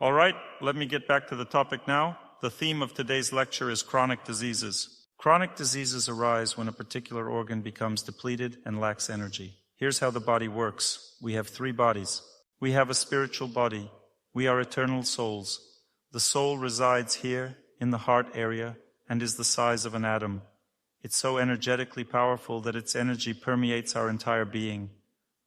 All right, let me get back to the topic now. The theme of today's lecture is chronic diseases. Chronic diseases arise when a particular organ becomes depleted and lacks energy. Here's how the body works. We have 3 bodies. We have a spiritual body. We are eternal souls. The soul resides here in the heart area and is the size of an atom. It's so energetically powerful that its energy permeates our entire being,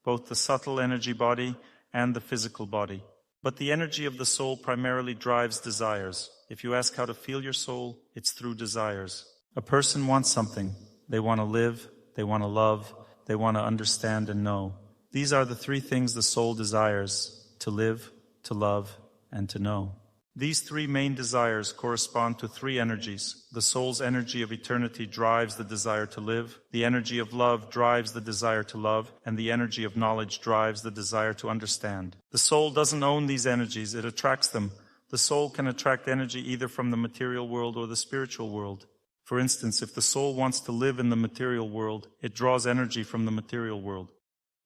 both the subtle energy body and the physical body. But the energy of the soul primarily drives desires. If you ask how to feel your soul, it's through desires. A person wants something. They want to live, they want to love, they want to understand and know. These are the 3 things the soul desires: to live, to love, and to know. These 3 main desires correspond to 3 energies. The soul's energy of eternity drives the desire to live, the energy of love drives the desire to love, and the energy of knowledge drives the desire to understand. The soul doesn't own these energies, it attracts them. The soul can attract energy either from the material world or the spiritual world. For instance, if the soul wants to live in the material world, it draws energy from the material world.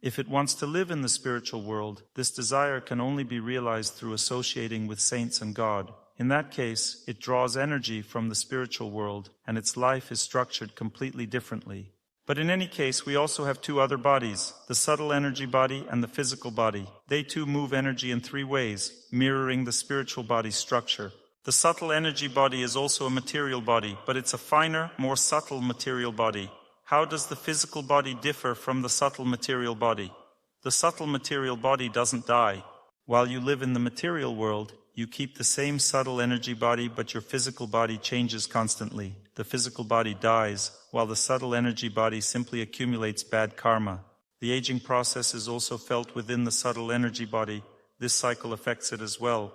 If it wants to live in the spiritual world, this desire can only be realized through associating with saints and God. In that case, it draws energy from the spiritual world, and its life is structured completely differently. But in any case, we also have 2 other bodies, the subtle energy body and the physical body. They too move energy in 3 ways, mirroring the spiritual body's structure. The subtle energy body is also a material body, but it's a finer, more subtle material body. How does the physical body differ from the subtle material body? The subtle material body doesn't die. While you live in the material world, you keep the same subtle energy body, but your physical body changes constantly. The physical body dies, while the subtle energy body simply accumulates bad karma. The aging process is also felt within the subtle energy body. This cycle affects it as well.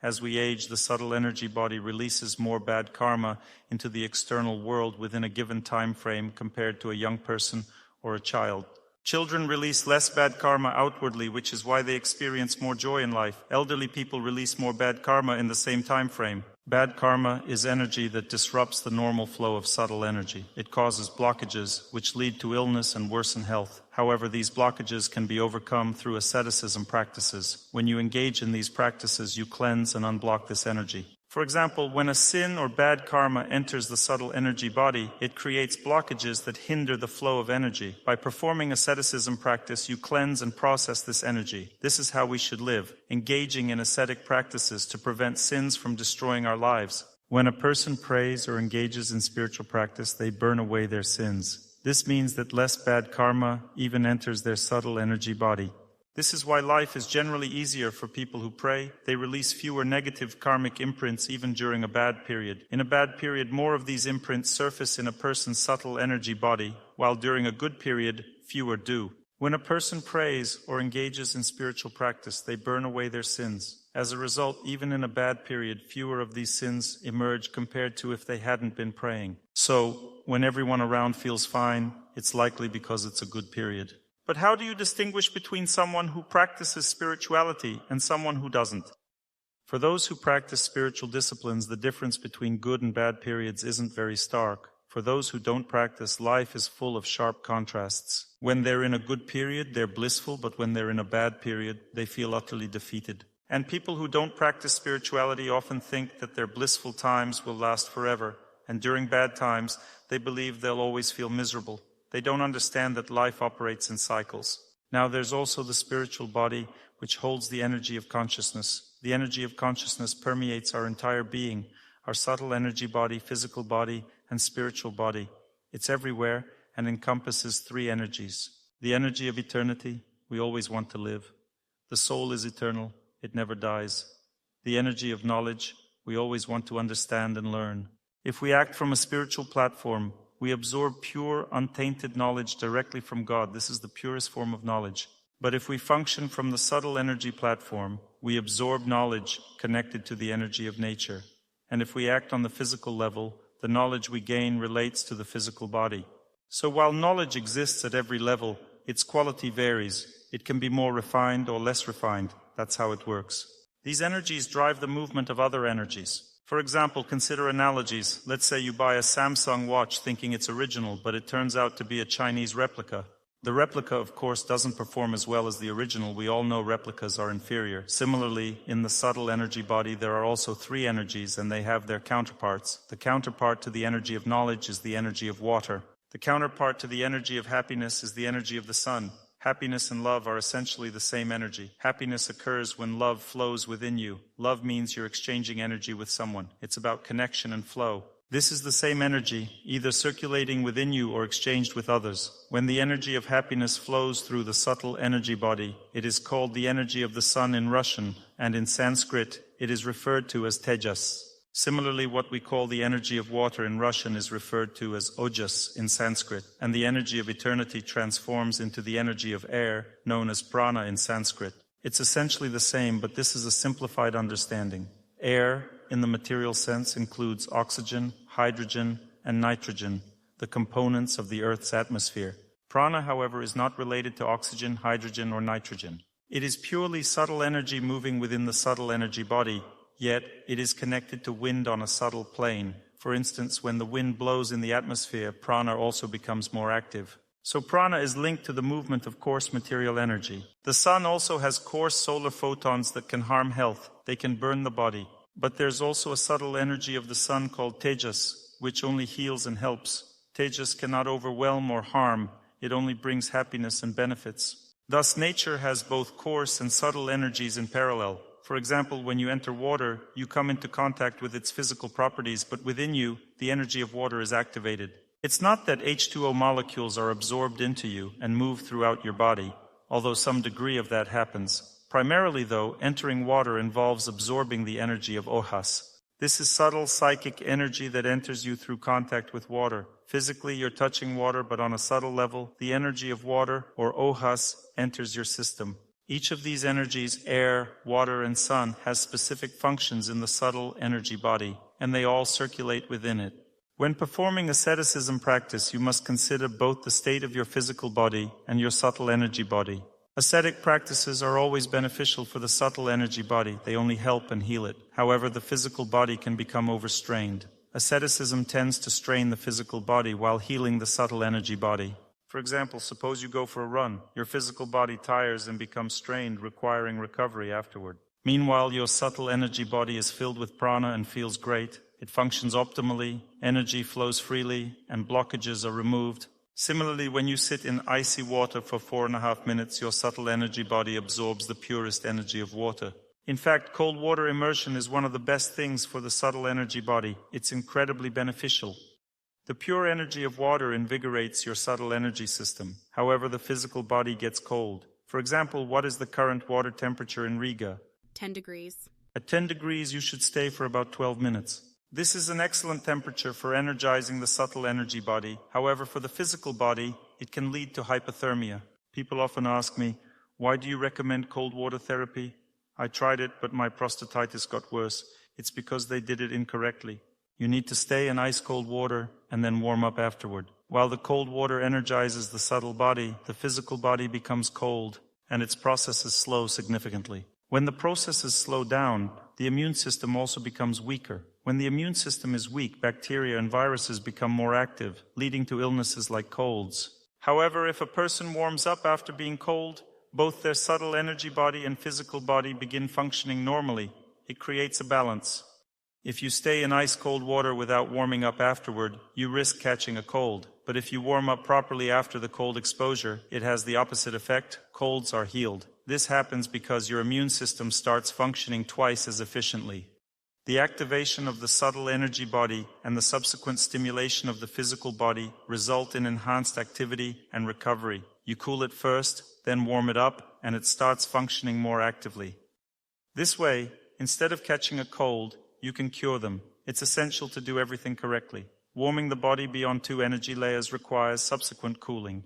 As we age, the subtle energy body releases more bad karma into the external world within a given time frame compared to a young person or a child. Children release less bad karma outwardly, which is why they experience more joy in life. Elderly people release more bad karma in the same time frame. Bad karma is energy that disrupts the normal flow of subtle energy. It causes blockages, which lead to illness and worsen health. However, these blockages can be overcome through asceticism practices. When you engage in these practices, you cleanse and unblock this energy. For example, when a sin or bad karma enters the subtle energy body, it creates blockages that hinder the flow of energy. By performing asceticism practice, you cleanse and process this energy. This is how we should live, engaging in ascetic practices to prevent sins from destroying our lives. When a person prays or engages in spiritual practice, they burn away their sins. This means that less bad karma even enters their subtle energy body. This is why life is generally easier for people who pray. They release fewer negative karmic imprints even during a bad period. In a bad period, more of these imprints surface in a person's subtle energy body, while during a good period, fewer do. When a person prays or engages in spiritual practice, they burn away their sins. As a result, even in a bad period, fewer of these sins emerge compared to if they hadn't been praying. So, when everyone around feels fine, it's likely because it's a good period. But how do you distinguish between someone who practices spirituality and someone who doesn't? For those who practice spiritual disciplines, the difference between good and bad periods isn't very stark. For those who don't practice, life is full of sharp contrasts. When they're in a good period, they're blissful, but when they're in a bad period, they feel utterly defeated. And people who don't practice spirituality often think that their blissful times will last forever, and during bad times, they believe they'll always feel miserable. They don't understand that life operates in cycles. Now there's also the spiritual body, which holds the energy of consciousness. The energy of consciousness permeates our entire being, our subtle energy body, physical body, and spiritual body. It's everywhere and encompasses 3 energies. The energy of eternity, we always want to live. The soul is eternal, it never dies. The energy of knowledge, we always want to understand and learn. If we act from a spiritual platform, we absorb pure, untainted knowledge directly from God. This is the purest form of knowledge. But if we function from the subtle energy platform, we absorb knowledge connected to the energy of nature. And if we act on the physical level, the knowledge we gain relates to the physical body. So while knowledge exists at every level, its quality varies. It can be more refined or less refined. That's how it works. These energies drive the movement of other energies. For example, consider analogies. Let's say you buy a Samsung watch thinking it's original, but it turns out to be a Chinese replica. The replica, of course, doesn't perform as well as the original. We all know replicas are inferior. Similarly, in the subtle energy body, there are also three energies, and they have their counterparts. The counterpart to the energy of knowledge is the energy of water. The counterpart to the energy of happiness is the energy of the sun. Happiness and love are essentially the same energy. Happiness occurs when love flows within you. Love means you're exchanging energy with someone. It's about connection and flow. This is the same energy, either circulating within you or exchanged with others. When the energy of happiness flows through the subtle energy body, it is called the energy of the sun in Russian, and in Sanskrit, it is referred to as tejas. Similarly, what we call the energy of water in Russian is referred to as ojas in Sanskrit, and the energy of eternity transforms into the energy of air, known as prana in Sanskrit. It's essentially the same, but this is a simplified understanding. Air, in the material sense, includes oxygen, hydrogen, and nitrogen, the components of the Earth's atmosphere. Prana, however, is not related to oxygen, hydrogen, or nitrogen. It is purely subtle energy moving within the subtle energy body, yet it is connected to wind on a subtle plane. For instance, when the wind blows in the atmosphere, prana also becomes more active. So prana is linked to the movement of coarse material energy. The sun also has coarse solar photons that can harm health. They can burn the body. But there's also a subtle energy of the sun called tejas, which only heals and helps. Tejas cannot overwhelm or harm. It only brings happiness and benefits. Thus, nature has both coarse and subtle energies in parallel. For example, when you enter water, you come into contact with its physical properties, but within you, the energy of water is activated. It's not that H2O molecules are absorbed into you and move throughout your body, although some degree of that happens. Primarily, though, entering water involves absorbing the energy of ohas. This is subtle psychic energy that enters you through contact with water. Physically, you're touching water, but on a subtle level, the energy of water, or ohas, enters your system. Each of these energies, air, water, and sun, has specific functions in the subtle energy body, and they all circulate within it. When performing asceticism practice, you must consider both the state of your physical body and your subtle energy body. Ascetic practices are always beneficial for the subtle energy body. They only help and heal it. However, the physical body can become overstrained. Asceticism tends to strain the physical body while healing the subtle energy body. For example, suppose you go for a run. Your physical body tires and becomes strained, requiring recovery afterward. Meanwhile, your subtle energy body is filled with prana and feels great. It functions optimally, energy flows freely, and blockages are removed. Similarly, when you sit in icy water for 4.5 minutes, your subtle energy body absorbs the purest energy of water. In fact, cold water immersion is one of the best things for the subtle energy body. It's incredibly beneficial. The pure energy of water invigorates your subtle energy system. However, the physical body gets cold. For example, what is the current water temperature in Riga? 10 degrees. At 10 degrees, you should stay for about 12 minutes. This is an excellent temperature for energizing the subtle energy body. However, for the physical body, it can lead to hypothermia. People often ask me, why do you recommend cold water therapy? I tried it, but my prostatitis got worse. It's because they did it incorrectly. You need to stay in ice-cold water and then warm up afterward. While the cold water energizes the subtle body, the physical body becomes cold, and its processes slow significantly. When the processes slow down, the immune system also becomes weaker. When the immune system is weak, bacteria and viruses become more active, leading to illnesses like colds. However, if a person warms up after being cold, both their subtle energy body and physical body begin functioning normally. It creates a balance. If you stay in ice-cold water without warming up afterward, you risk catching a cold. But if you warm up properly after the cold exposure, it has the opposite effect. Colds are healed. This happens because your immune system starts functioning twice as efficiently. The activation of the subtle energy body and the subsequent stimulation of the physical body result in enhanced activity and recovery. You cool it first, then warm it up, and it starts functioning more actively. This way, instead of catching a cold, you can cure them. It's essential to do everything correctly. Warming the body beyond 2 energy layers requires subsequent cooling.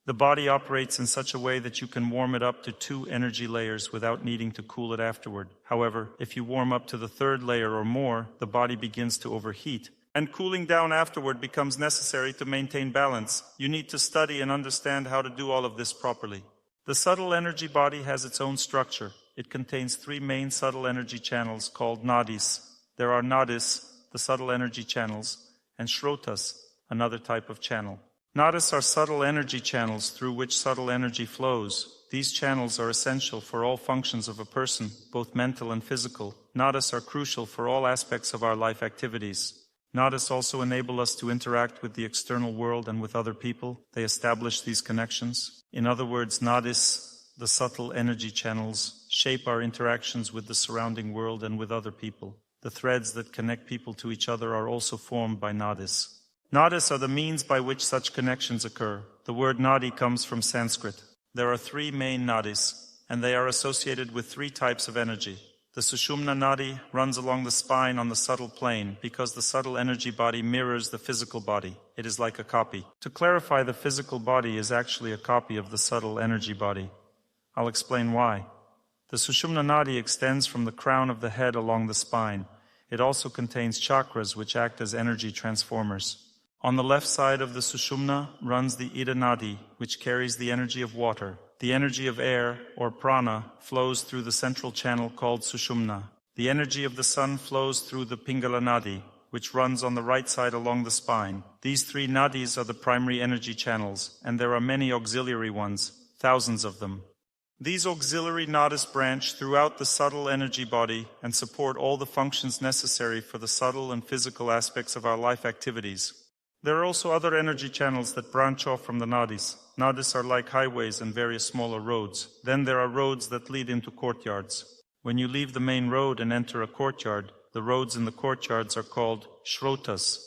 The body operates in such a way that you can warm it up to 2 energy layers without needing to cool it afterward. However, if you warm up to the 3rd layer or more, the body begins to overheat, and cooling down afterward becomes necessary to maintain balance. You need to study and understand how to do all of this properly. The subtle energy body has its own structure. It contains 3 main subtle energy channels called nadis. There are nadis, the subtle energy channels, and shrotas, another type of channel. Nadis are subtle energy channels through which subtle energy flows. These channels are essential for all functions of a person, both mental and physical. Nadis are crucial for all aspects of our life activities. Nadis also enable us to interact with the external world and with other people. They establish these connections. In other words, nadis, the subtle energy channels, shape our interactions with the surrounding world and with other people. The threads that connect people to each other are also formed by nadis. Nadis are the means by which such connections occur. The word nadi comes from Sanskrit. There are three main nadis, and they are associated with three types of energy. The Sushumna nadi runs along the spine on the subtle plane because the subtle energy body mirrors the physical body. It is like a copy. To clarify, the physical body is actually a copy of the subtle energy body. I'll explain why. The Sushumna nadi extends from the crown of the head along the spine. It also contains chakras which act as energy transformers. On the left side of the Sushumna runs the Ida nadi, which carries the energy of water. The energy of air, or prana, flows through the central channel called Sushumna. The energy of the sun flows through the Pingala nadi, which runs on the right side along the spine. These three nadis are the primary energy channels, and there are many auxiliary ones, thousands of them. These auxiliary nadis branch throughout the subtle energy body and support all the functions necessary for the subtle and physical aspects of our life activities. There are also other energy channels that branch off from the nadis. Nadis are like highways and various smaller roads. Then there are roads that lead into courtyards. When you leave the main road and enter a courtyard, the roads in the courtyards are called shrotas.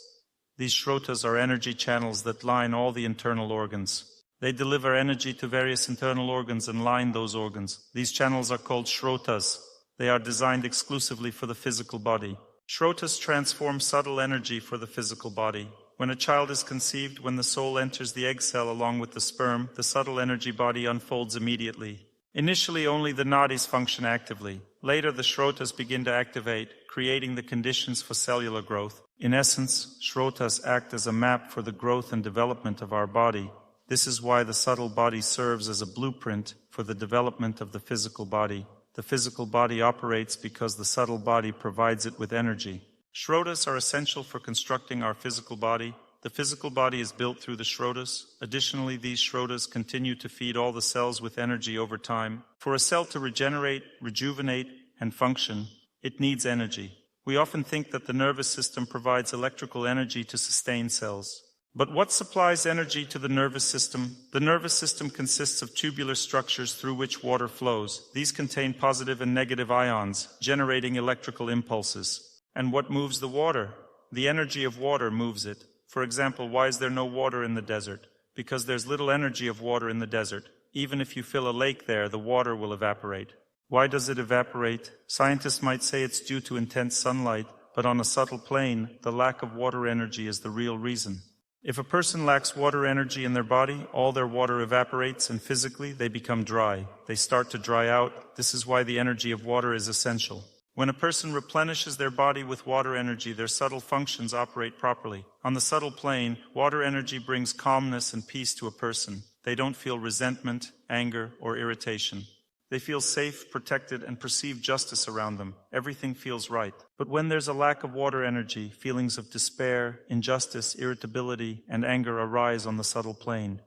These shrotas are energy channels that line all the internal organs. They deliver energy to various internal organs and line those organs. These channels are called shrotas. They are designed exclusively for the physical body. Shrotas transform subtle energy for the physical body. When a child is conceived, when the soul enters the egg cell along with the sperm, the subtle energy body unfolds immediately. Initially, only the nadis function actively. Later, the shrotas begin to activate, creating the conditions for cellular growth. In essence, shrotas act as a map for the growth and development of our body. This is why the subtle body serves as a blueprint for the development of the physical body. The physical body operates because the subtle body provides it with energy. Shrotas are essential for constructing our physical body. The physical body is built through the shrotas. Additionally, these shrotas continue to feed all the cells with energy over time. For a cell to regenerate, rejuvenate, and function, it needs energy. We often think that the nervous system provides electrical energy to sustain cells. But what supplies energy to the nervous system? The nervous system consists of tubular structures through which water flows. These contain positive and negative ions, generating electrical impulses. And what moves the water? The energy of water moves it. For example, why is there no water in the desert? Because there's little energy of water in the desert. Even if you fill a lake there, the water will evaporate. Why does it evaporate? Scientists might say it's due to intense sunlight, but on a subtle plane, the lack of water energy is the real reason. If a person lacks water energy in their body, all their water evaporates and physically they become dry. They start to dry out. This is why the energy of water is essential. When a person replenishes their body with water energy, their subtle functions operate properly. On the subtle plane, water energy brings calmness and peace to a person. They don't feel resentment, anger, or irritation. They feel safe, protected, and perceive justice around them. Everything feels right. But when there's a lack of water energy, feelings of despair, injustice, irritability, and anger arise on the subtle plane.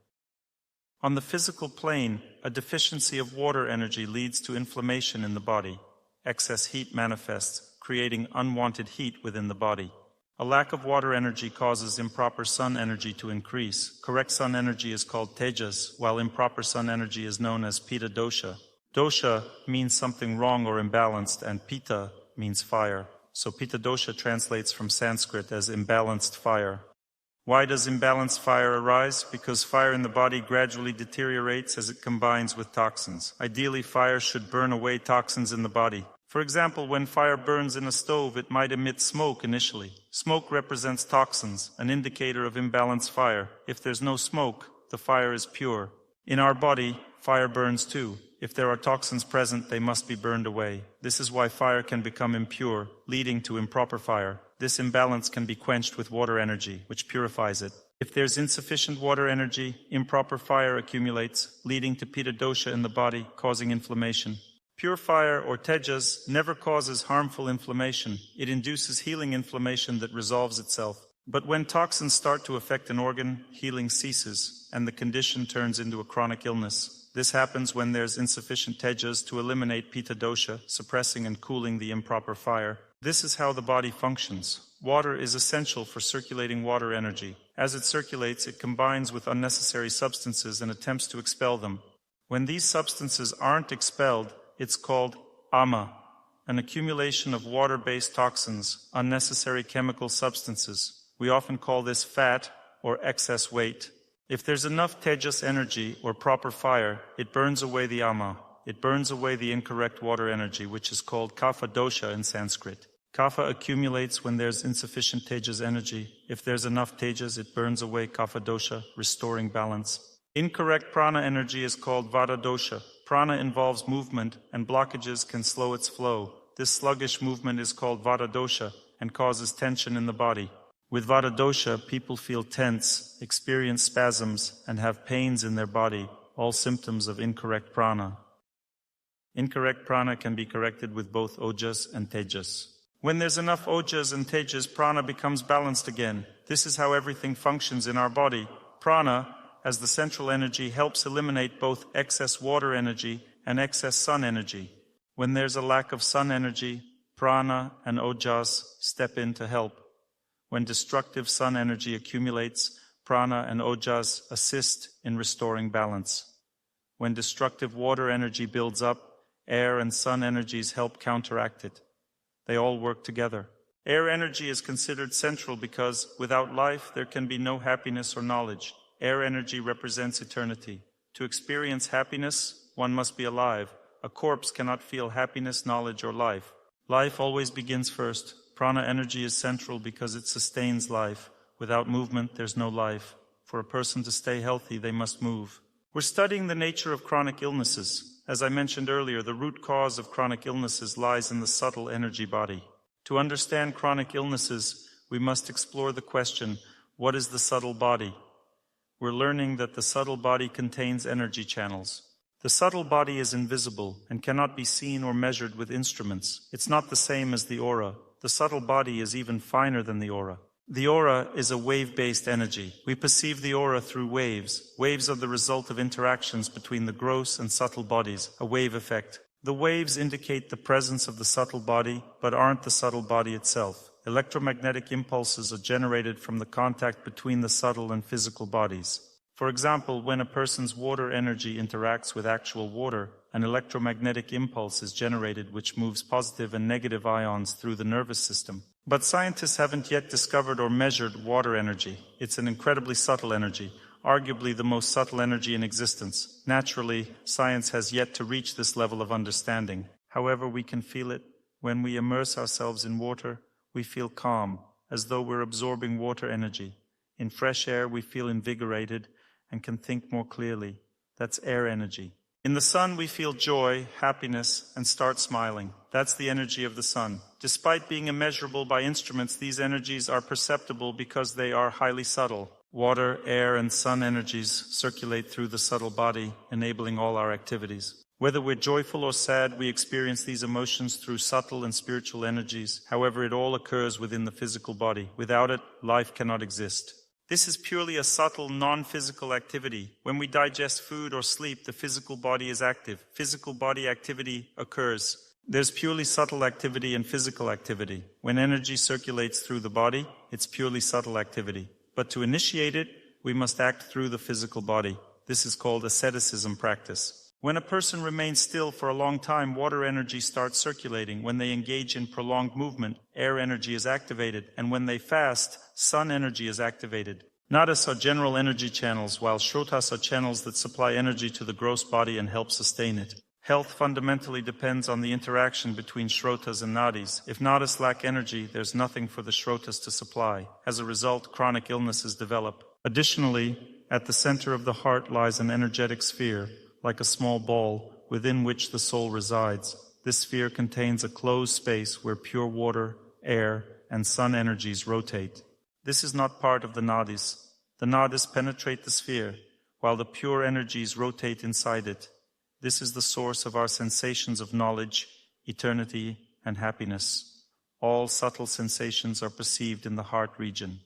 On the physical plane, a deficiency of water energy leads to inflammation in the body. Excess heat manifests, creating unwanted heat within the body. A lack of water energy causes improper sun energy to increase. Correct sun energy is called tejas, while improper sun energy is known as pitta dosha. Dosha means something wrong or imbalanced, and pitta means fire. So pitta dosha translates from Sanskrit as imbalanced fire. Why does imbalanced fire arise? Because fire in the body gradually deteriorates as it combines with toxins. Ideally, fire should burn away toxins in the body. For example, when fire burns in a stove, it might emit smoke initially. Smoke represents toxins, an indicator of imbalanced fire. If there's no smoke, the fire is pure. In our body, fire burns too. If there are toxins present, they must be burned away. This is why fire can become impure, leading to improper fire. This imbalance can be quenched with water energy, which purifies it. If there's insufficient water energy, improper fire accumulates, leading to pitta dosha in the body, causing inflammation. Pure fire, or tejas, never causes harmful inflammation. It induces healing inflammation that resolves itself. But when toxins start to affect an organ, healing ceases, and the condition turns into a chronic illness. This happens when there's insufficient tejas to eliminate pitta dosha, suppressing and cooling the improper fire. This is how the body functions. Water is essential for circulating water energy. As it circulates, it combines with unnecessary substances and attempts to expel them. When these substances aren't expelled, it's called ama, an accumulation of water-based toxins, unnecessary chemical substances. We often call this fat or excess weight. If there's enough tejas energy or proper fire, it burns away the ama. It burns away the incorrect water energy, which is called kapha dosha in Sanskrit. Kapha accumulates when there's insufficient tejas energy. If there's enough tejas, it burns away kapha dosha, restoring balance. Incorrect prana energy is called vata dosha. Prana involves movement, and blockages can slow its flow. This sluggish movement is called vata dosha and causes tension in the body. With vata dosha, people feel tense, experience spasms, and have pains in their body, all symptoms of incorrect prana. Incorrect prana can be corrected with both ojas and tejas. When there's enough ojas and tejas, prana becomes balanced again. This is how everything functions in our body. Prana, as the central energy, helps eliminate both excess water energy and excess sun energy. When there's a lack of sun energy, prana and ojas step in to help. When destructive sun energy accumulates, prana and ojas assist in restoring balance. When destructive water energy builds up, air and sun energies help counteract it. They all work together. Air energy is considered central because without life there can be no happiness or knowledge. Air energy represents eternity. To experience happiness, one must be alive. A corpse cannot feel happiness, knowledge, or life. Life always begins first. Prana energy is central because it sustains life. Without movement, there's no life. For a person to stay healthy, they must move. We're studying the nature of chronic illnesses. As I mentioned earlier, the root cause of chronic illnesses lies in the subtle energy body. To understand chronic illnesses, we must explore the question, what is the subtle body? We're learning that the subtle body contains energy channels. The subtle body is invisible and cannot be seen or measured with instruments. It's not the same as the aura. The subtle body is even finer than the aura. The aura is a wave-based energy. We perceive the aura through waves. Waves are the result of interactions between the gross and subtle bodies, a wave effect. The waves indicate the presence of the subtle body, but aren't the subtle body itself. Electromagnetic impulses are generated from the contact between the subtle and physical bodies. For example, when a person's water energy interacts with actual water, an electromagnetic impulse is generated which moves positive and negative ions through the nervous system. But scientists haven't yet discovered or measured water energy. It's an incredibly subtle energy, arguably the most subtle energy in existence. Naturally, science has yet to reach this level of understanding. However, we can feel it. When we immerse ourselves in water, we feel calm, as though we're absorbing water energy. In fresh air, we feel invigorated and can think more clearly. That's air energy. In the sun, we feel joy, happiness, and start smiling. That's the energy of the sun. Despite being immeasurable by instruments, these energies are perceptible because they are highly subtle. Water, air, and sun energies circulate through the subtle body, enabling all our activities. Whether we're joyful or sad, we experience these emotions through subtle and spiritual energies. However, it all occurs within the physical body. Without it, life cannot exist. This is purely a subtle, non-physical activity. When we digest food or sleep, the physical body is active. Physical body activity occurs. There's purely subtle activity and physical activity. When energy circulates through the body, it's purely subtle activity. But to initiate it, we must act through the physical body. This is called asceticism practice. When a person remains still for a long time, water energy starts circulating. When they engage in prolonged movement, air energy is activated. And when they fast, sun energy is activated. Nadis are general energy channels, while shrotas are channels that supply energy to the gross body and help sustain it. Health fundamentally depends on the interaction between shrotas and nadis. If nadis lack energy, there's nothing for the shrotas to supply. As a result, chronic illnesses develop. Additionally, at the center of the heart lies an energetic sphere, like a small ball, within which the soul resides. This sphere contains a closed space where pure water, air, and sun energies rotate. This is not part of the nadis. The nadis penetrate the sphere, while the pure energies rotate inside it. This is the source of our sensations of knowledge, eternity, and happiness. All subtle sensations are perceived in the heart region.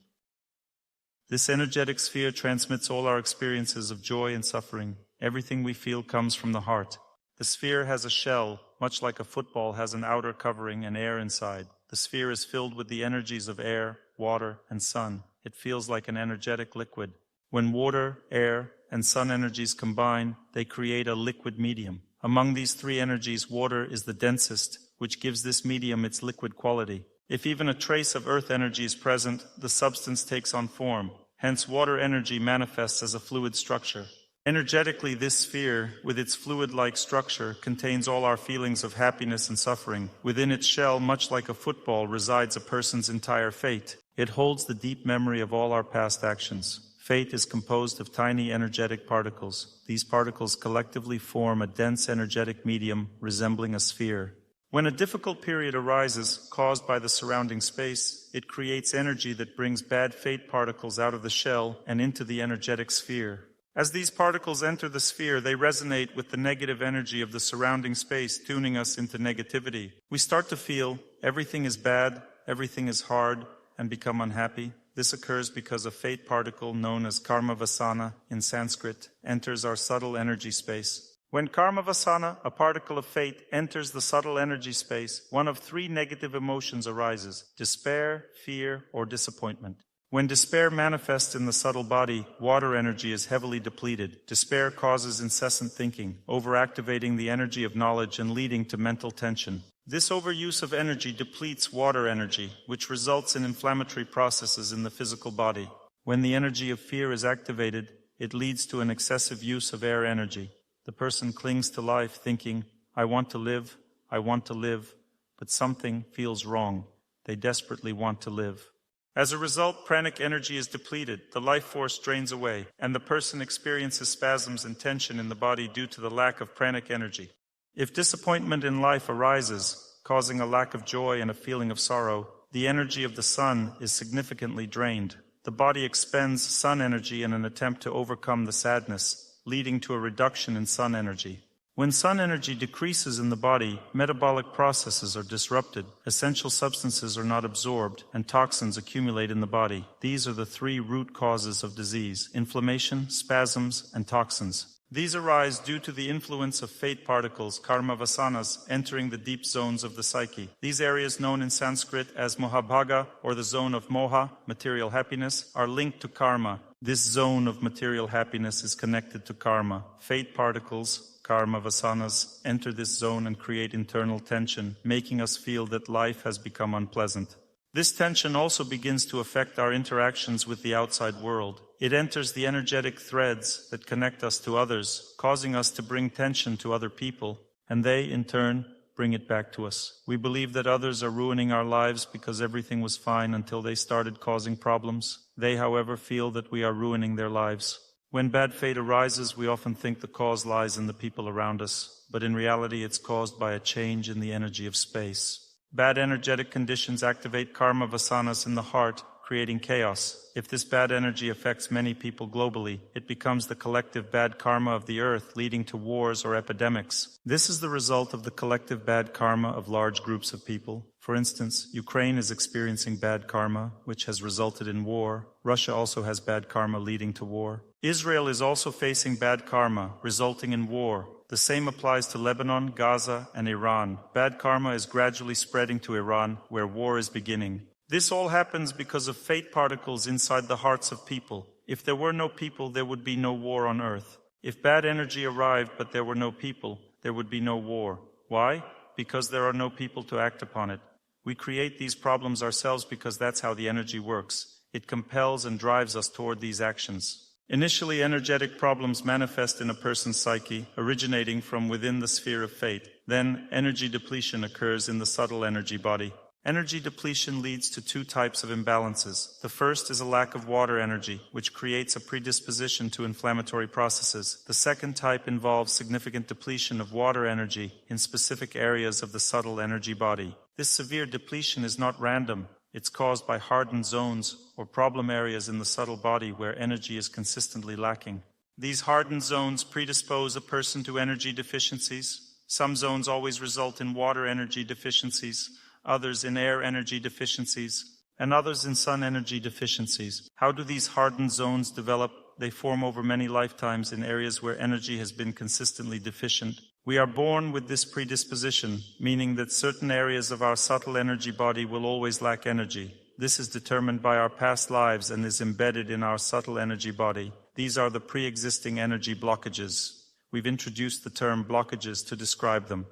This energetic sphere transmits all our experiences of joy and suffering. Everything we feel comes from the heart. The sphere has a shell, much like a football has an outer covering and air inside. The sphere is filled with the energies of air, water, and sun. It feels like an energetic liquid. When water, air, and sun energies combine, they create a liquid medium. Among these three energies, water is the densest, which gives this medium its liquid quality. If even a trace of earth energy is present, the substance takes on form. Hence, water energy manifests as a fluid structure. Energetically, this sphere, with its fluid-like structure, contains all our feelings of happiness and suffering. Within its shell, much like a football, resides a person's entire fate. It holds the deep memory of all our past actions. Fate is composed of tiny energetic particles. These particles collectively form a dense energetic medium resembling a sphere. When a difficult period arises, caused by the surrounding space, it creates energy that brings bad fate particles out of the shell and into the energetic sphere. As these particles enter the sphere, they resonate with the negative energy of the surrounding space, tuning us into negativity. We start to feel everything is bad, everything is hard, and become unhappy. This occurs because a fate particle known as karma vasana in Sanskrit enters our subtle energy space. When karma vasana, a particle of fate, enters the subtle energy space, one of three negative emotions arises: despair, fear, or disappointment. When despair manifests in the subtle body, water energy is heavily depleted. Despair causes incessant thinking, overactivating the energy of knowledge and leading to mental tension. This overuse of energy depletes water energy, which results in inflammatory processes in the physical body. When the energy of fear is activated, it leads to an excessive use of air energy. The person clings to life thinking, I want to live, but something feels wrong. They desperately want to live. As a result, pranic energy is depleted, the life force drains away, and the person experiences spasms and tension in the body due to the lack of pranic energy. If disappointment in life arises, causing a lack of joy and a feeling of sorrow, the energy of the sun is significantly drained. The body expends sun energy in an attempt to overcome the sadness, leading to a reduction in sun energy. When sun energy decreases in the body, metabolic processes are disrupted, essential substances are not absorbed, and toxins accumulate in the body. These are the three root causes of disease: inflammation, spasms, and toxins. These arise due to the influence of fate particles, karma vasanas, entering the deep zones of the psyche. These areas, known in Sanskrit as mohabhaga, or the zone of moha, material happiness, are linked to karma. This zone of material happiness is connected to karma. Fate particles, karma vasanas, enter this zone and create internal tension, making us feel that life has become unpleasant. This tension also begins to affect our interactions with the outside world. It enters the energetic threads that connect us to others, causing us to bring tension to other people, and they, in turn, bring it back to us. We believe that others are ruining our lives because everything was fine until they started causing problems. They, however, feel that we are ruining their lives. When bad fate arises, we often think the cause lies in the people around us, but in reality it's caused by a change in the energy of space. Bad energetic conditions activate karma vasanas in the heart, creating chaos. If this bad energy affects many people globally, it becomes the collective bad karma of the earth, leading to wars or epidemics. This is the result of the collective bad karma of large groups of people. For instance, Ukraine is experiencing bad karma, which has resulted in war. Russia also has bad karma leading to war. Israel is also facing bad karma, resulting in war. The same applies to Lebanon, Gaza, and Iran. Bad karma is gradually spreading to Iran, where war is beginning. This all happens because of fate particles inside the hearts of people. If there were no people, there would be no war on earth. If bad energy arrived but there were no people, there would be no war. Why? Because there are no people to act upon it. We create these problems ourselves because that's how the energy works. It compels and drives us toward these actions. Initially, energetic problems manifest in a person's psyche, originating from within the sphere of fate. Then, energy depletion occurs in the subtle energy body. Energy depletion leads to two types of imbalances. The first is a lack of water energy, which creates a predisposition to inflammatory processes. The second type involves significant depletion of water energy in specific areas of the subtle energy body. This severe depletion is not random. It's caused by hardened zones or problem areas in the subtle body where energy is consistently lacking. These hardened zones predispose a person to energy deficiencies. Some zones always result in water energy deficiencies, others in air energy deficiencies. and others in sun energy deficiencies. How do these hardened zones develop? They form over many lifetimes in areas where energy has been consistently deficient. We are born with this predisposition, meaning that certain areas of our subtle energy body will always lack energy. This is determined by our past lives and is embedded in our subtle energy body. These are the pre-existing energy blockages. We've introduced the term blockages to describe them.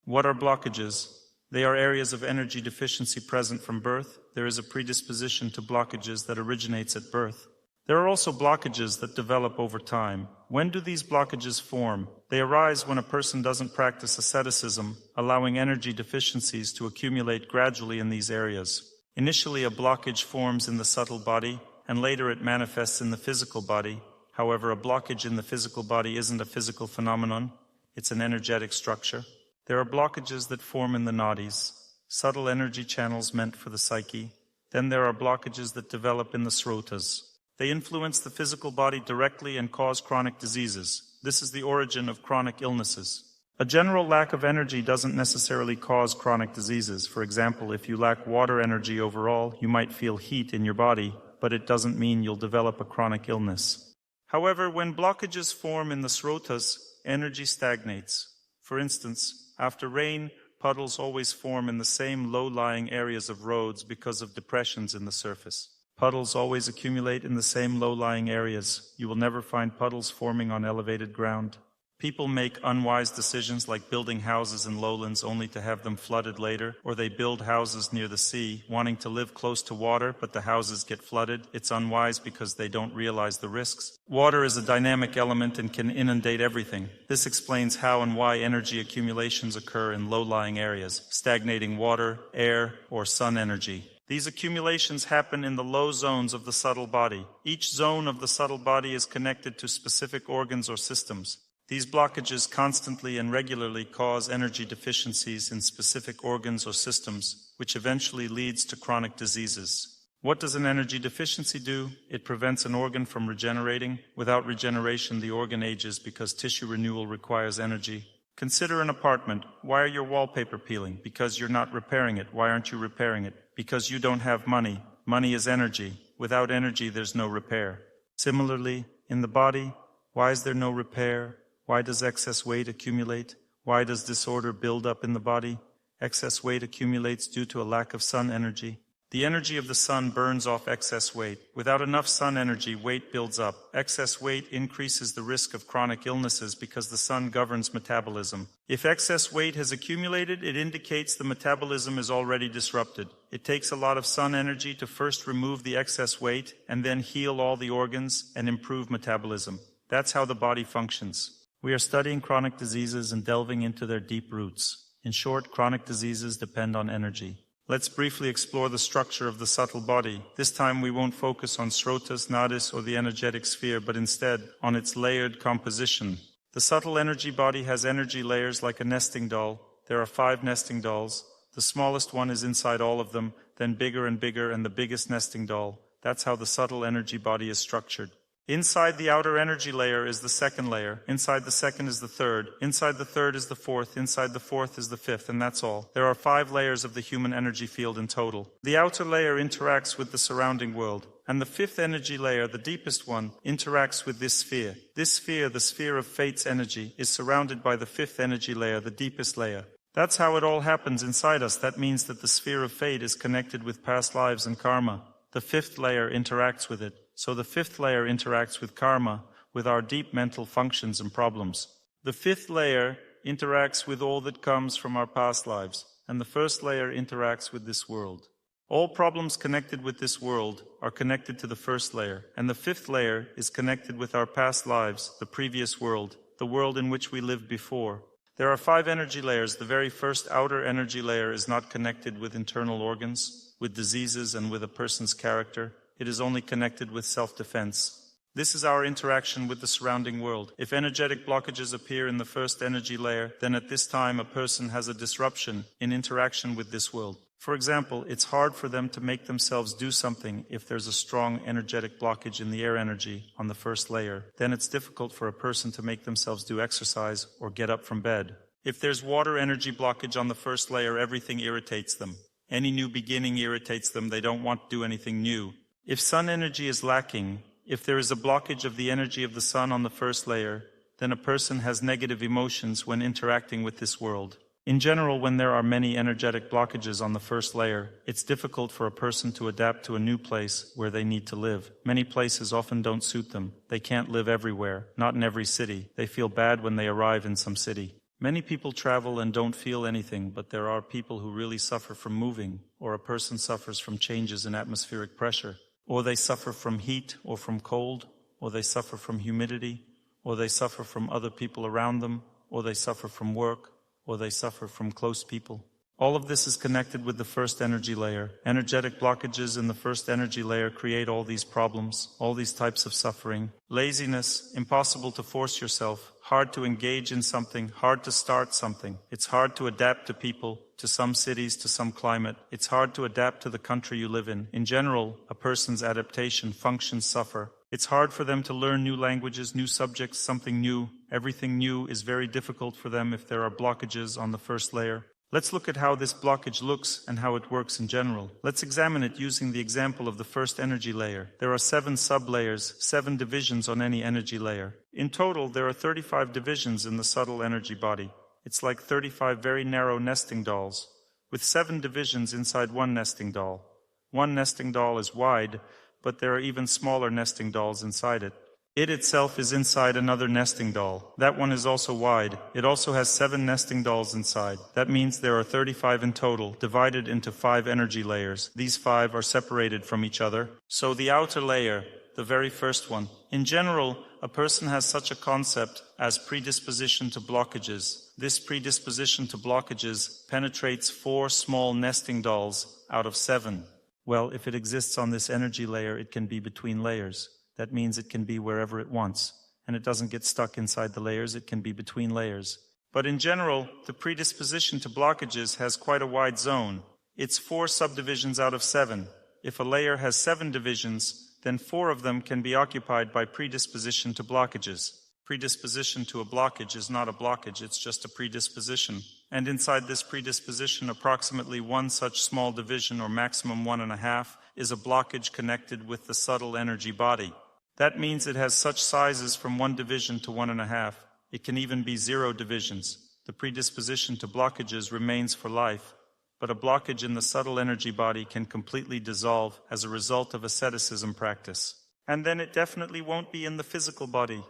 What are blockages? They are areas of energy deficiency present from birth. There is a predisposition to blockages that originates at birth. There are also blockages that develop over time. When do these blockages form? They arise when a person doesn't practice asceticism, allowing energy deficiencies to accumulate gradually in these areas. Initially, a blockage forms in the subtle body, and later it manifests in the physical body. However, a blockage in the physical body isn't a physical phenomenon, it's an energetic structure. There are blockages that form in the nadis, subtle energy channels meant for the psyche. Then there are blockages that develop in the srotas. They influence the physical body directly and cause chronic diseases. This is the origin of chronic illnesses. A general lack of energy doesn't necessarily cause chronic diseases. For example, if you lack water energy overall, you might feel heat in your body, but it doesn't mean you'll develop a chronic illness. However, when blockages form in the srotas, energy stagnates. For instance, after rain, puddles always form in the same low-lying areas of roads because of depressions in the surface. Puddles always accumulate in the same low-lying areas. You will never find puddles forming on elevated ground. People make unwise decisions like building houses in lowlands only to have them flooded later, or they build houses near the sea, wanting to live close to water, but the houses get flooded. It's unwise because they don't realize the risks. Water is a dynamic element and can inundate everything. This explains how and why energy accumulations occur in low-lying areas, stagnating water, air, or sun energy. These accumulations happen in the low zones of the subtle body. Each zone of the subtle body is connected to specific organs or systems. These blockages constantly and regularly cause energy deficiencies in specific organs or systems, which eventually leads to chronic diseases. What does an energy deficiency do? It prevents an organ from regenerating. Without regeneration, the organ ages because tissue renewal requires energy. Consider an apartment. Why are your wallpaper peeling? Because you're not repairing it. Why aren't you repairing it? Because you don't have money. Money is energy. Without energy, there's no repair. Similarly, in the body, why is there no repair? Why does excess weight accumulate? Why does disorder build up in the body? Excess weight accumulates due to a lack of sun energy. The energy of the sun burns off excess weight. Without enough sun energy, weight builds up. Excess weight increases the risk of chronic illnesses because the sun governs metabolism. If excess weight has accumulated, it indicates the metabolism is already disrupted. It takes a lot of sun energy to first remove the excess weight and then heal all the organs and improve metabolism. That's how the body functions. We are studying chronic diseases and delving into their deep roots. In short, chronic diseases depend on energy. Let's briefly explore the structure of the subtle body. This time we won't focus on srotas, nadis, or the energetic sphere, but instead on its layered composition. The subtle energy body has energy layers like a nesting doll. There are 5 nesting dolls. The smallest one is inside all of them, then bigger and bigger, and the biggest nesting doll. That's how the subtle energy body is structured. Inside the outer energy layer is the second layer. Inside the second is the third. Inside the third is the fourth. Inside the fourth is the fifth, and that's all. There are 5 layers of the human energy field in total. The outer layer interacts with the surrounding world, and the 5th energy layer, the deepest one, interacts with this sphere. This sphere, the sphere of fate's energy, is surrounded by the 5th energy layer, the deepest layer. That's how it all happens inside us. That means that the sphere of fate is connected with past lives and karma. The 5th layer interacts with it. So the 5th layer interacts with karma, with our deep mental functions and problems. The 5th layer interacts with all that comes from our past lives, and the 1st layer interacts with this world. All problems connected with this world are connected to the 1st layer, and the 5th layer is connected with our past lives, the previous world, the world in which we lived before. There are 5 energy layers. The very first outer energy layer is not connected with internal organs, with diseases, and with a person's character. It is only connected with self-defense. This is our interaction with the surrounding world. If energetic blockages appear in the first energy layer, then at this time a person has a disruption in interaction with this world. For example, it's hard for them to make themselves do something if there's a strong energetic blockage in the air energy on the first layer. Then it's difficult for a person to make themselves do exercise or get up from bed. If there's water energy blockage on the first layer, everything irritates them. Any new beginning irritates them. They don't want to do anything new. If sun energy is lacking, if there is a blockage of the energy of the sun on the first layer, then a person has negative emotions when interacting with this world. In general, when there are many energetic blockages on the first layer, it's difficult for a person to adapt to a new place where they need to live. Many places often don't suit them. They can't live everywhere, not in every city. They feel bad when they arrive in some city. Many people travel and don't feel anything, but there are people who really suffer from moving, or a person suffers from changes in atmospheric pressure, or they suffer from heat or from cold, or they suffer from humidity, or they suffer from other people around them, or they suffer from work, or they suffer from close people. All of this is connected with the first energy layer. Energetic blockages in the first energy layer create all these problems, all these types of suffering. Laziness, impossible to force yourself, hard to engage in something, hard to start something. It's hard to adapt to people, to some cities, to some climate. It's hard to adapt to the country you live in. In general, a person's adaptation functions suffer. It's hard for them to learn new languages, new subjects, something new. Everything new is very difficult for them if there are blockages on the first layer. Let's look at how this blockage looks and how it works in general. Let's examine it using the example of the first energy layer. There are 7 sub-layers, 7 divisions on any energy layer. In total, there are 35 divisions in the subtle energy body. It's like 35 very narrow nesting dolls, with 7 divisions inside one nesting doll. One nesting doll is wide, but there are even smaller nesting dolls inside it. It itself is inside another nesting doll. That one is also wide. It also has 7 nesting dolls inside. That means there are 35 in total, divided into 5 energy layers. These 5 are separated from each other. So the outer layer, the very first one. In general, a person has such a concept as predisposition to blockages. This predisposition to blockages penetrates 4 small nesting dolls out of 7. Well, if it exists on this energy layer, it can be between layers. That means it can be wherever it wants. And it doesn't get stuck inside the layers, it can be between layers. But in general, the predisposition to blockages has quite a wide zone. It's 4 subdivisions out of 7. If a layer has 7 divisions, then 4 of them can be occupied by predisposition to blockages. Predisposition to a blockage is not a blockage, it's just a predisposition. And inside this predisposition, approximately 1 such small division, or maximum 1.5, is a blockage connected with the subtle energy body. That means it has such sizes from 1 division to 1.5. It can even be 0 divisions. The predisposition to blockages remains for life, but a blockage in the subtle energy body can completely dissolve as a result of asceticism practice. And then it definitely won't be in the physical body.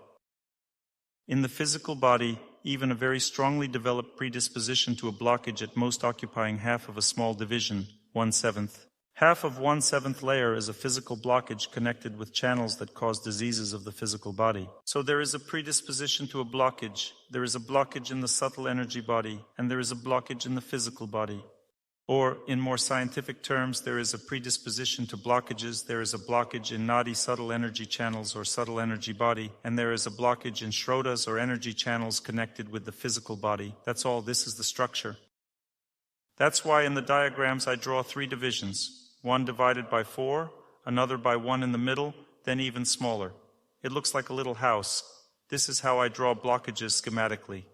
In the physical body, even a very strongly developed predisposition to a blockage at most occupying half of a small division, 1/7. Half of 1/7 layer is a physical blockage connected with channels that cause diseases of the physical body. So there is a predisposition to a blockage. There is a blockage in the subtle energy body, and there is a blockage in the physical body. Or, in more scientific terms, there is a predisposition to blockages, there is a blockage in nadi subtle energy channels or subtle energy body, and there is a blockage in shrotas or energy channels connected with the physical body. That's all. This is the structure. That's why in the diagrams I draw 3 divisions. 1 divided by 4, another by 1 in the middle, then even smaller. It looks like a little house. This is how I draw blockages schematically.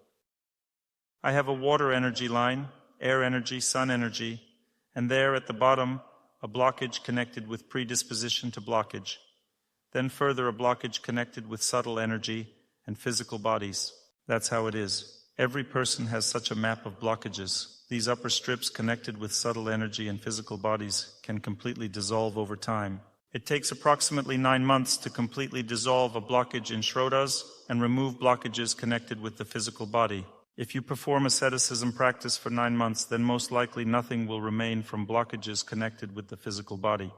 I have a water energy line, air energy, sun energy, and there at the bottom, a blockage connected with predisposition to blockage. Then further a blockage connected with subtle energy and physical bodies. That's how it is. Every person has such a map of blockages. These upper strips connected with subtle energy and physical bodies can completely dissolve over time. It takes approximately 9 months to completely dissolve a blockage in shrotas and remove blockages connected with the physical body. If you perform asceticism practice for 9 months, then most likely nothing will remain from blockages connected with the physical body.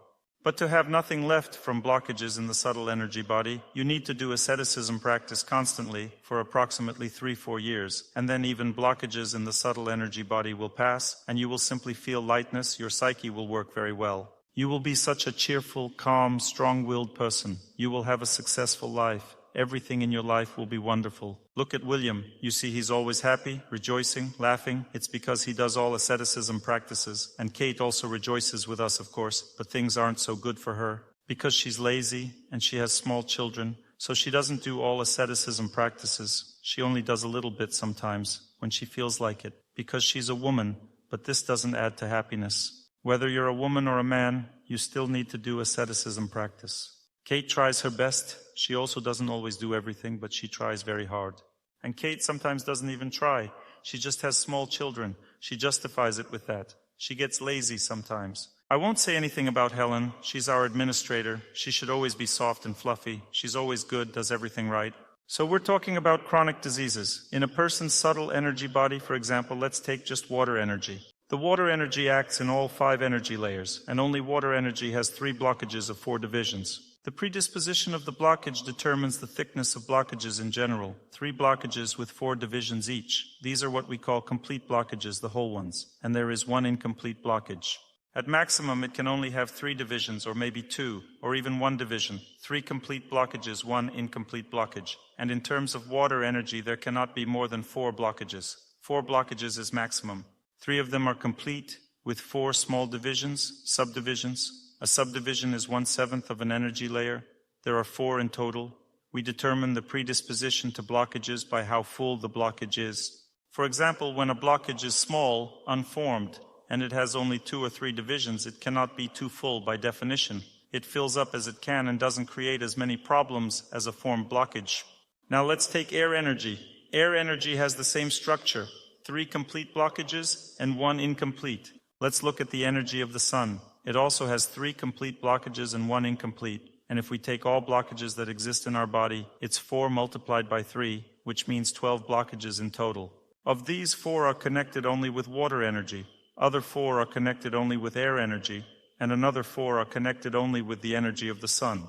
But to have nothing left from blockages in the subtle energy body, you need to do asceticism practice constantly for approximately 3-4 years, and then even blockages in the subtle energy body will pass, and you will simply feel lightness, your psyche will work very well. You will be such a cheerful, calm, strong-willed person. You will have a successful life. Everything in your life will be wonderful. Look at William. You see he's always happy, rejoicing, laughing. It's because he does all asceticism practices. And Kate also rejoices with us, of course, but things aren't so good for her. Because she's lazy and she has small children, so she doesn't do all asceticism practices. She only does a little bit sometimes, when she feels like it. Because she's a woman, but this doesn't add to happiness. Whether you're a woman or a man, you still need to do asceticism practice. Kate tries her best. She also doesn't always do everything, but she tries very hard. And Kate sometimes doesn't even try. She just has small children. She justifies it with that. She gets lazy sometimes. I won't say anything about Helen. She's our administrator. She should always be soft and fluffy. She's always good, does everything right. So we're talking about chronic diseases. In a person's subtle energy body, for example, let's take just water energy. The water energy acts in all 5 energy layers, and only water energy has 3 blockages of 4 divisions. The predisposition of the blockage determines the thickness of blockages in general. 3 blockages with 4 divisions each. These are what we call complete blockages, the whole ones, and there is 1 incomplete blockage. At maximum, it can only have 3 divisions, or maybe 2, or even 1 division. 3 complete blockages, 1 incomplete blockage. And in terms of water energy, there cannot be more than 4 blockages. 4 blockages is maximum. 3 of them are complete, with 4 small divisions, subdivisions. A subdivision is 1/7 of an energy layer. There are 4 in total. We determine the predisposition to blockages by how full the blockage is. For example, when a blockage is small, unformed, and it has only 2 or 3 divisions, it cannot be too full by definition. It fills up as it can and doesn't create as many problems as a formed blockage. Now let's take air energy. Air energy has the same structure, 3 complete blockages and 1 incomplete. Let's look at the energy of the sun. It also has 3 complete blockages and 1 incomplete. And if we take all blockages that exist in our body, it's 4 multiplied by 3, which means 12 blockages in total. Of these, 4 are connected only with water energy. Other 4 are connected only with air energy. And another 4 are connected only with the energy of the sun.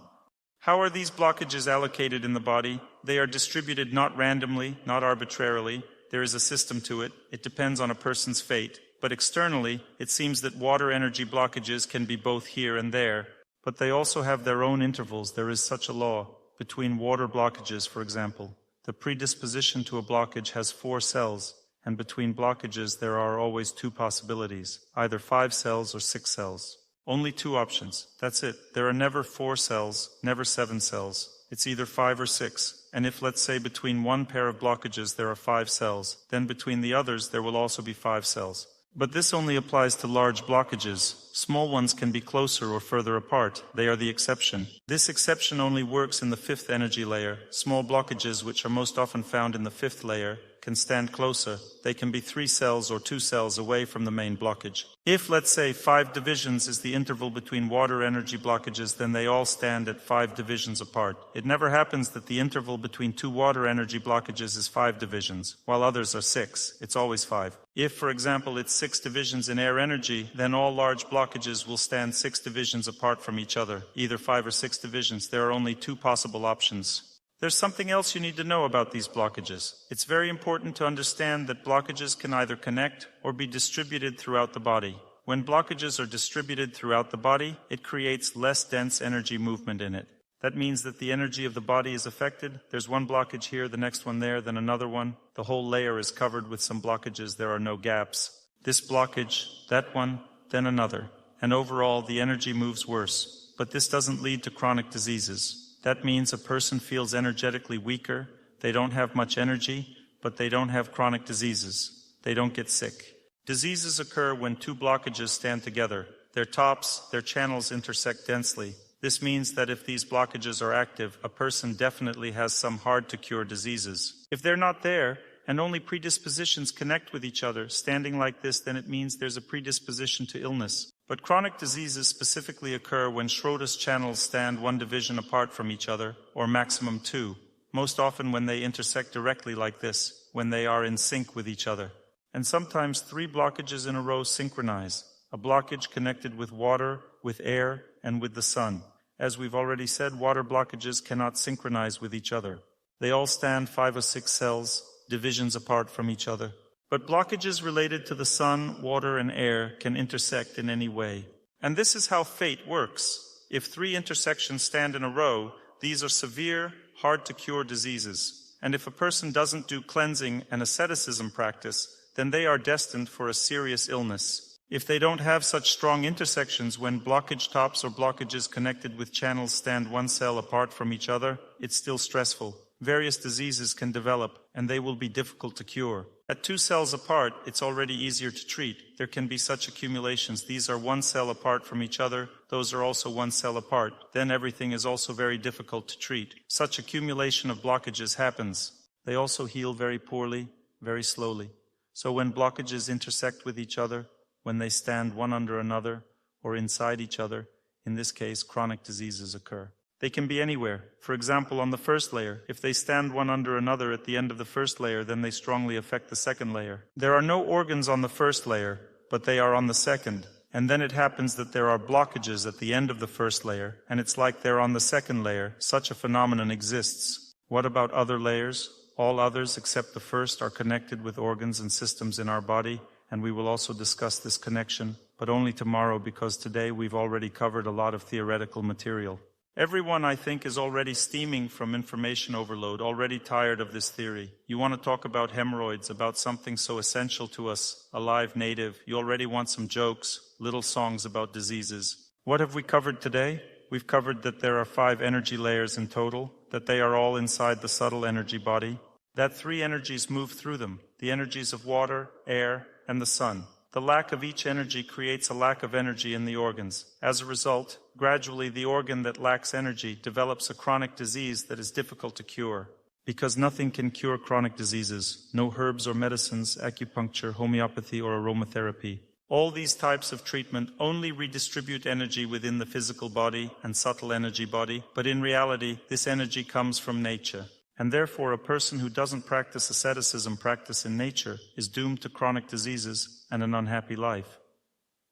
How are these blockages allocated in the body? They are distributed not randomly, not arbitrarily. There is a system to it. It depends on a person's fate. But externally, it seems that water energy blockages can be both here and there. But they also have their own intervals. There is such a law. Between water blockages, for example, the predisposition to a blockage has 4 cells. And between blockages, there are always 2 possibilities, either 5 cells or 6 cells. Only 2 options. That's it. There are never 4 cells, never 7 cells. It's either 5 or 6. And if, let's say, between one pair of blockages there are 5 cells, then between the others there will also be 5 cells. But this only applies to large blockages. Small ones can be closer or further apart. They are the exception. This exception only works in the 5th energy layer. Small blockages, which are most often found in the 5th layer, can stand closer. They can be 3 cells or 2 cells away from the main blockage. If, let's say, 5 divisions is the interval between water energy blockages, then they all stand at 5 divisions apart. It never happens that the interval between 2 water energy blockages is 5 divisions, while others are 6. It's always 5. If, for example, it's 6 divisions in air energy, then all large blockages will stand 6 divisions apart from each other, either 5 or 6 divisions. There are only 2 possible options. There's something else you need to know about these blockages. It's very important to understand that blockages can either connect or be distributed throughout the body. When blockages are distributed throughout the body, it creates less dense energy movement in it. That means that the energy of the body is affected. There's one blockage here, the next one there, then another one. The whole layer is covered with some blockages. There are no gaps. This blockage, that one, then another. And overall, the energy moves worse. But this doesn't lead to chronic diseases. That means a person feels energetically weaker. They don't have much energy, but they don't have chronic diseases. They don't get sick. Diseases occur when 2 blockages stand together. Their tops, their channels intersect densely. This means that if these blockages are active, a person definitely has some hard-to-cure diseases. If they're not there, and only predispositions connect with each other, standing like this, then it means there's a predisposition to illness. But chronic diseases specifically occur when Schroeder's channels stand 1 division apart from each other, or maximum 2, most often when they intersect directly like this, when they are in sync with each other. And sometimes 3 blockages in a row synchronize, a blockage connected with water, with air, and with the sun. As we've already said, water blockages cannot synchronize with each other. They all stand 5 or 6 cells, divisions apart from each other. But blockages related to the sun, water, and air can intersect in any way. And this is how fate works. If 3 intersections stand in a row, these are severe, hard-to-cure diseases. And if a person doesn't do cleansing and asceticism practice, then they are destined for a serious illness. If they don't have such strong intersections when blockage tops or blockages connected with channels stand 1 cell apart from each other, it's still stressful, various diseases can develop, and they will be difficult to cure. At 2 cells apart, it's already easier to treat. There can be such accumulations. These are 1 cell apart from each other. Those are also 1 cell apart. Then everything is also very difficult to treat. Such accumulation of blockages happens. They also heal very poorly, very slowly. So when blockages intersect with each other, when they stand one under another, or inside each other, in this case, chronic diseases occur. They can be anywhere. For example, on the first layer, if they stand one under another at the end of the first layer, then they strongly affect the second layer. There are no organs on the first layer, but they are on the second. And then it happens that there are blockages at the end of the first layer, and it's like they're on the second layer. Such a phenomenon exists. What about other layers? All others except the first are connected with organs and systems in our body, and we will also discuss this connection, but only tomorrow because today we've already covered a lot of theoretical material. Everyone, I think, is already steaming from information overload, already tired of this theory. You want to talk about hemorrhoids, about something so essential to us, alive, native. You already want some jokes, little songs about diseases. What have we covered today? We've covered that there are 5 energy layers in total, that they are all inside the subtle energy body, that 3 energies move through them, the energies of water, air, and the sun. The lack of each energy creates a lack of energy in the organs. As a result, gradually the organ that lacks energy develops a chronic disease that is difficult to cure. Because nothing can cure chronic diseases, no herbs or medicines, acupuncture, homeopathy, or aromatherapy. All these types of treatment only redistribute energy within the physical body and subtle energy body, but in reality, this energy comes from nature. And therefore, a person who doesn't practice asceticism practice in nature is doomed to chronic diseases and an unhappy life,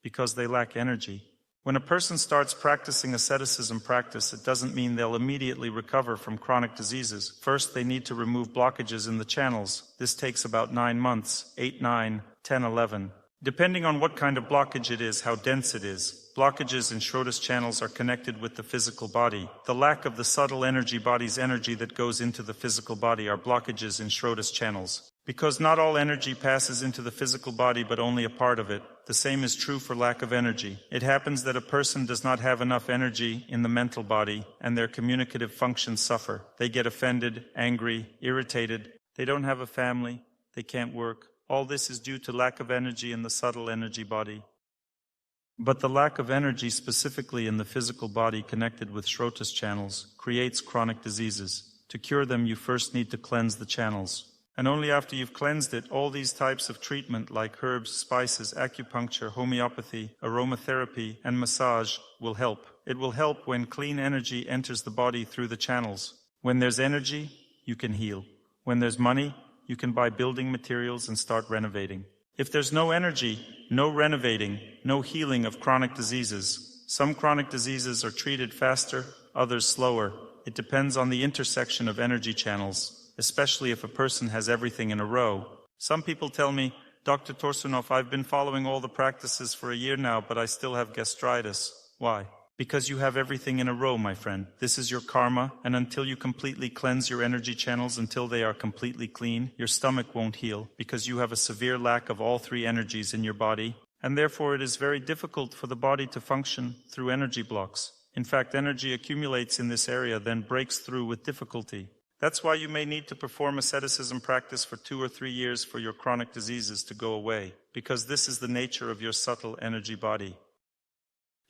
because they lack energy. When a person starts practicing asceticism practice, it doesn't mean they'll immediately recover from chronic diseases. First, they need to remove blockages in the channels. This takes about 9 months, 8, 9, 10, 11. Depending on what kind of blockage it is, how dense it is. Blockages in Schroeder's channels are connected with the physical body. The lack of the subtle energy body's energy that goes into the physical body are blockages in Schroeder's channels. Because not all energy passes into the physical body, but only a part of it. The same is true for lack of energy. It happens that a person does not have enough energy in the mental body, and their communicative functions suffer. They get offended, angry, irritated. They don't have a family. They can't work. All this is due to lack of energy in the subtle energy body. But the lack of energy specifically in the physical body connected with Schroeder's channels creates chronic diseases. To cure them, you first need to cleanse the channels. And only after you've cleansed it, all these types of treatment like herbs, spices, acupuncture, homeopathy, aromatherapy, and massage will help. It will help when clean energy enters the body through the channels. When there's energy, you can heal. When there's money, you can buy building materials and start renovating. If there's no energy, no renovating, no healing of chronic diseases. Some chronic diseases are treated faster, others slower. It depends on the intersection of energy channels, especially if a person has everything in a row. Some people tell me, Dr. Torsunov, I've been following all the practices for a year now, but I still have gastritis. Why? Because you have everything in a row, my friend. This is your karma, and until you completely cleanse your energy channels, until they are completely clean, your stomach won't heal, because you have a severe lack of all 3 energies in your body, and therefore it is very difficult for the body to function through energy blocks. In fact, energy accumulates in this area, then breaks through with difficulty. That's why you may need to perform asceticism practice for 2 or 3 years for your chronic diseases to go away, because this is the nature of your subtle energy body.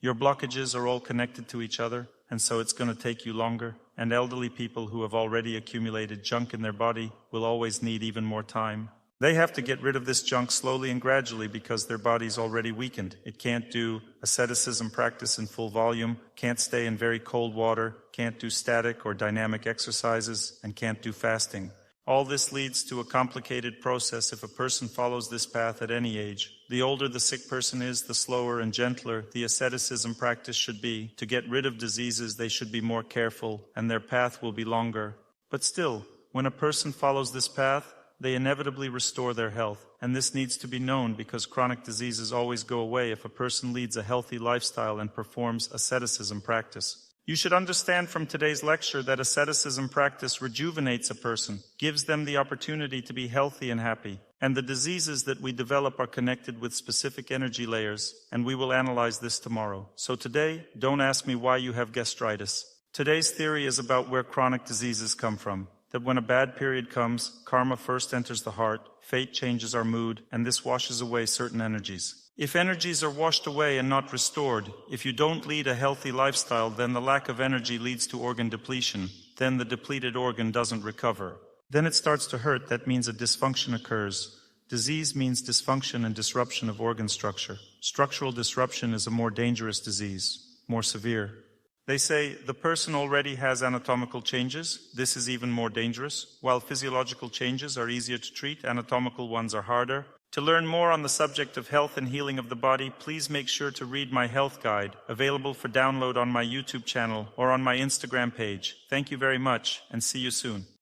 Your blockages are all connected to each other, and so it's going to take you longer, and elderly people who have already accumulated junk in their body will always need even more time. They have to get rid of this junk slowly and gradually because their body's already weakened. It can't do asceticism practice in full volume, can't stay in very cold water, can't do static or dynamic exercises, and can't do fasting. All this leads to a complicated process if a person follows this path at any age. The older the sick person is, the slower and gentler the asceticism practice should be. To get rid of diseases, they should be more careful, and their path will be longer. But still, when a person follows this path, they inevitably restore their health. And this needs to be known because chronic diseases always go away if a person leads a healthy lifestyle and performs asceticism practice. You should understand from today's lecture that asceticism practice rejuvenates a person, gives them the opportunity to be healthy and happy. And the diseases that we develop are connected with specific energy layers, and we will analyze this tomorrow. So today, don't ask me why you have gastritis. Today's theory is about where chronic diseases come from. that when a bad period comes, karma first enters the heart, fate changes our mood, and this washes away certain energies. If energies are washed away and not restored, if you don't lead a healthy lifestyle, then the lack of energy leads to organ depletion. Then the depleted organ doesn't recover. Then it starts to hurt. That means a dysfunction occurs. Disease means dysfunction and disruption of organ structure. Structural disruption is a more dangerous disease, more severe. They say the person already has anatomical changes. This is even more dangerous. While physiological changes are easier to treat, anatomical ones are harder. To learn more on the subject of health and healing of the body, please make sure to read my health guide, available for download on my YouTube channel or on my Instagram page. Thank you very much, and see you soon.